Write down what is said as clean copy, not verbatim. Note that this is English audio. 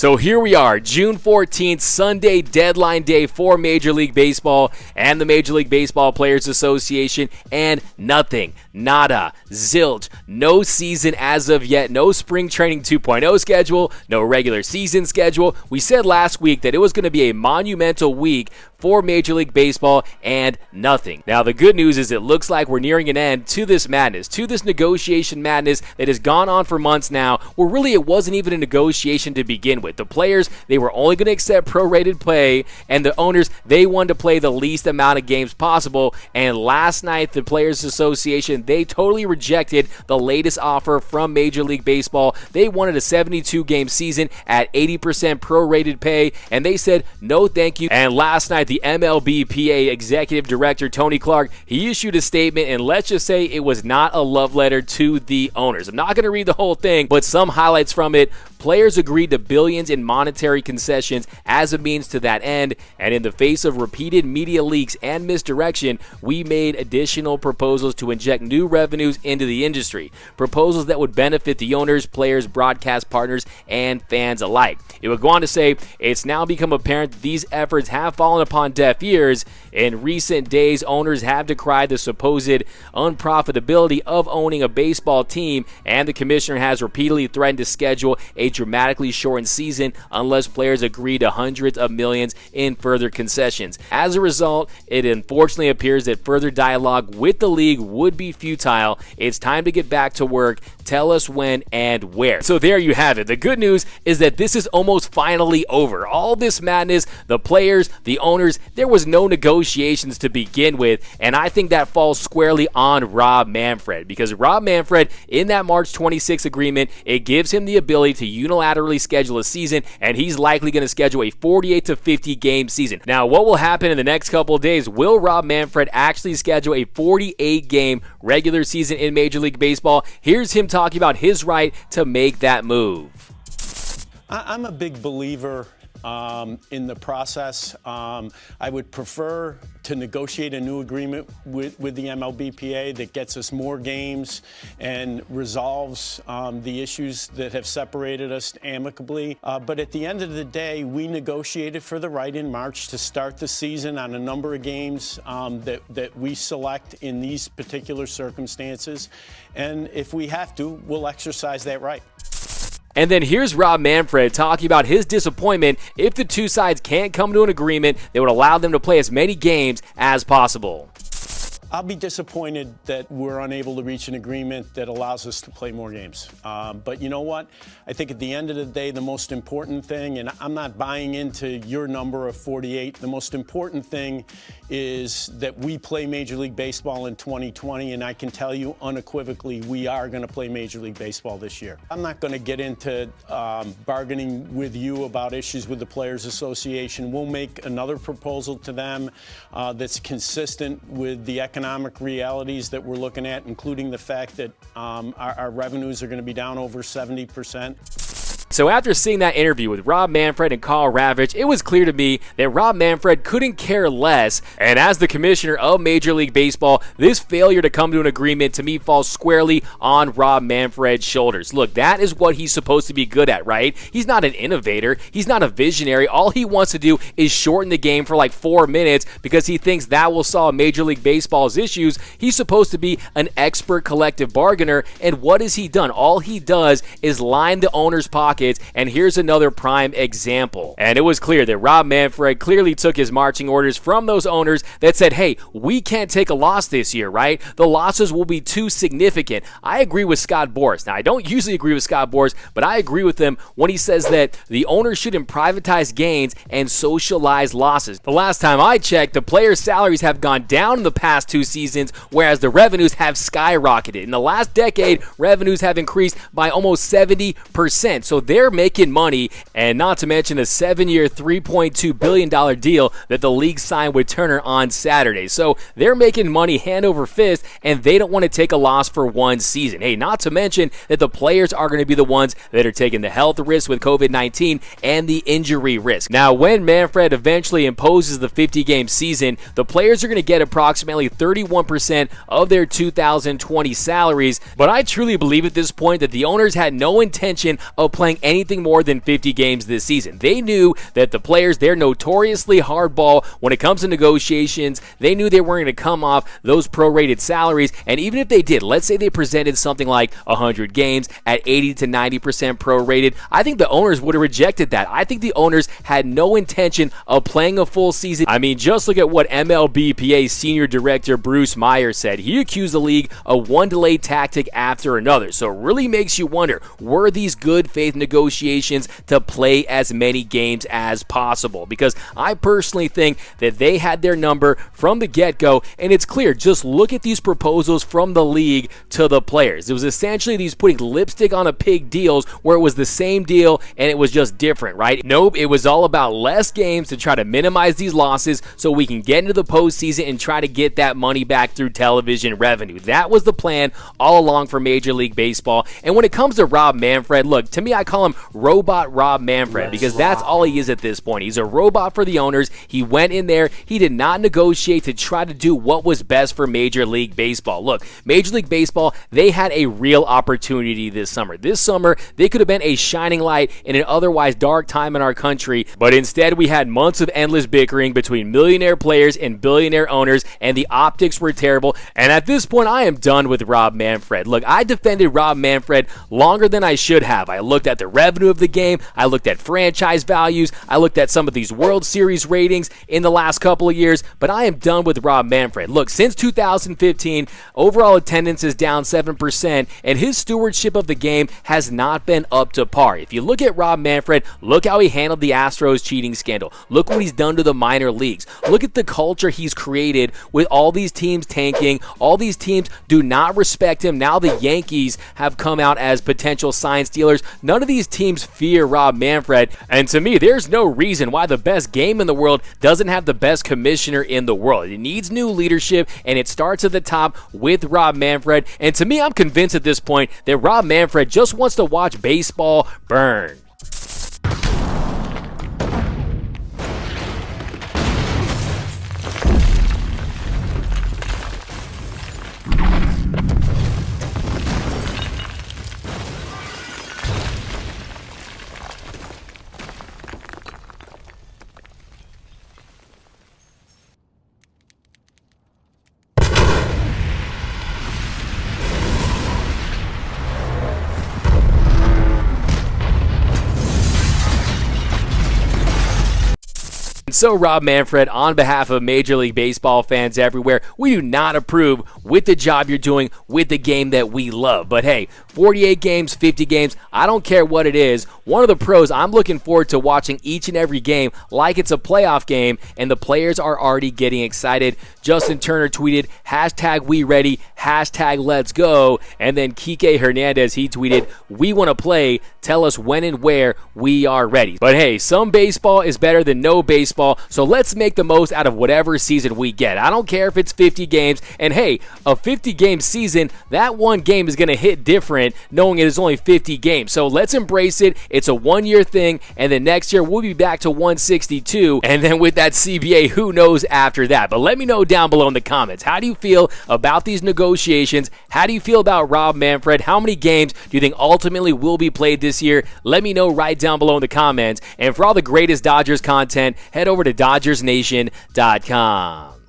So here we are, June 14th, Sunday deadline day for Major League Baseball and the Major League Baseball Players Association, and nothing, nada, zilch, no season as of yet, no spring training 2.0 schedule, no regular season schedule. We said last week that it was going to be a monumental week for Major League Baseball, and nothing. Now, the good news is it looks like we're nearing an end to this madness, to this negotiation madness that has gone on for months now, where really it wasn't even a negotiation to begin with. The players, they were only going to accept prorated play, and the owners, they wanted to play the least amount of games possible, and last night, the Players Association, they totally rejected the latest offer from Major League Baseball. They wanted a 72-game season at 80% prorated pay, and they said, no thank you. And last night, the MLB PA Executive Director Tony Clark, he issued a statement, and let's just say it was not a love letter to the owners. I'm not going to read the whole thing, but some highlights from it. Players agreed to billions in monetary concessions as a means to that end, and in the face of repeated media leaks and misdirection, we made additional proposals to inject new revenues into the industry, proposals that would benefit the owners, players, broadcast partners, and fans alike. It would go on to say, it's now become apparent that these efforts have fallen upon deaf ears. In recent days, owners have decried the supposed unprofitability of owning a baseball team, and the commissioner has repeatedly threatened to schedule a dramatically shortened season unless players agree to hundreds of millions in further concessions. As a result, it unfortunately appears that further dialogue with the league would be futile. It's time to get back to work. Tell us when and where. So there you have it. The good news is that this is almost finally over. All this madness, the players, the owners, there was no negotiations to begin with, and I think that falls squarely on Rob Manfred, because Rob Manfred, in that March 26 agreement, it gives him the ability to unilaterally schedule a season, and he's likely going to schedule a 48 to 50 game season. Now, what will happen in the next couple of days? Will Rob Manfred actually schedule a 48 game regular season in Major League Baseball? Here's him talking about his right to make that move. I'm a big believer in the process. I would prefer to negotiate a new agreement with the MLBPA that gets us more games and resolves the issues that have separated us amicably. But at the end of the day, we negotiated for the right in March to start the season on a number of games that we select in these particular circumstances. And if we have to, we'll exercise that right. And then here's Rob Manfred talking about his disappointment if the two sides can't come to an agreement that would allow them to play as many games as possible. I'll be disappointed that we're unable to reach an agreement that allows us to play more games. But you know what? I think at the end of the day, the most important thing, and I'm not buying into your number of 48, the most important thing is that we play Major League Baseball in 2020, and I can tell you unequivocally we are going to play Major League Baseball this year. I'm not going to get into bargaining with you about issues with the Players Association. We'll make another proposal to them that's consistent with the economic realities that we're looking at, including the fact that our revenues are going to be down over 70%. So after seeing that interview with Rob Manfred and Carl Ravitch, it was clear to me that Rob Manfred couldn't care less. And as the commissioner of Major League Baseball, this failure to come to an agreement to me falls squarely on Rob Manfred's shoulders. Look, that is what he's supposed to be good at, right? He's not an innovator. He's not a visionary. All he wants to do is shorten the game for like 4 minutes because he thinks that will solve Major League Baseball's issues. He's supposed to be an expert collective bargainer. And what has he done? All he does is line the owner's pocket. And here's another prime example. And it was clear that Rob Manfred clearly took his marching orders from those owners that said, hey, we can't take a loss this year, right? The losses will be too significant. I agree with Scott Boras. Now, I don't usually agree with Scott Boras, but I agree with him when he says that the owners shouldn't privatize gains and socialize losses. The last time I checked, the players' salaries have gone down in the past 2 seasons, whereas the revenues have skyrocketed. In the last decade, revenues have increased by almost 70%. So they're making money, and not to mention a 7-year, $3.2 billion deal that the league signed with Turner on Saturday. So they're making money hand over fist, and they don't want to take a loss for 1 season. Hey, not to mention that the players are going to be the ones that are taking the health risk with COVID-19 and the injury risk. Now, when Manfred eventually imposes the 50-game season, the players are going to get approximately 31% of their 2020 salaries, but I truly believe at this point that the owners had no intention of playing anything more than 50 games this season. They knew that the players, they're notoriously hardball when it comes to negotiations. They knew they weren't going to come off those prorated salaries, and even if they did, let's say they presented something like 100 games at 80 to 90% prorated, I think the owners would have rejected that. I think the owners had no intention of playing a full season. I mean, just look at what MLBPA Senior Director Bruce Meyer said. He accused the league of one delay tactic after another. So it really makes you wonder, were these good faith negotiations to play as many games as possible? Because I personally think that they had their number from the get-go, and it's clear. Just look at these proposals from the league to the players. It was essentially these putting lipstick on a pig deals where it was the same deal and it was just different, right? Nope, it was all about less games to try to minimize these losses so we can get into the postseason and try to get that money back through television revenue. That was the plan all along for Major League Baseball. And when it comes to Rob Manfred, look, to me, I call him Robot Rob Manfred because that's all he is at this point. He's a robot for the owners. He went in there. He did not negotiate to try to do what was best for Major League Baseball. Look, Major League Baseball, they had a real opportunity this summer. This summer, they could have been a shining light in an otherwise dark time in our country, but instead we had months of endless bickering between millionaire players and billionaire owners, and the optics were terrible. And at this point, I am done with Rob Manfred. Look, I defended Rob Manfred longer than I should have. I looked at the revenue of the game. I looked at franchise values. I looked at some of these World Series ratings in the last couple of years, but I am done with Rob Manfred. Look, since 2015, overall attendance is down 7%, and his stewardship of the game has not been up to par. If you look at Rob Manfred, look how he handled the Astros cheating scandal. Look what he's done to the minor leagues. Look at the culture he's created with all these teams tanking. All these teams do not respect him. Now the Yankees have come out as potential sign stealers. None of these teams fear Rob Manfred, and to me, there's no reason why the best game in the world doesn't have the best commissioner in the world. It needs new leadership, and it starts at the top with Rob Manfred. And to me, I'm convinced at this point that Rob Manfred just wants to watch baseball burn. So, Rob Manfred, on behalf of Major League Baseball fans everywhere, we do not approve with the job you're doing with the game that we love. But hey, 48 games, 50 games, I don't care what it is. One of the pros, I'm looking forward to watching each and every game like it's a playoff game, and the players are already getting excited. Justin Turner tweeted, hashtag we ready, hashtag let's go. And then Kike Hernandez, he tweeted, we want to play, tell us when and where we are ready. But hey, some baseball is better than no baseball, so let's make the most out of whatever season we get. I don't care if it's 50 games, and hey, a 50-game season, that one game is going to hit different knowing it is only 50 games. So let's embrace it. It's a one-year thing, and then next year we'll be back to 162, and then with that CBA, who knows after that. But let me know down below in the comments, how do you feel about these negotiations? How do you feel about Rob Manfred? How many games do you think ultimately will be played this year? Let me know right down below in the comments. And for all the greatest Dodgers content, head over to DodgersNation.com.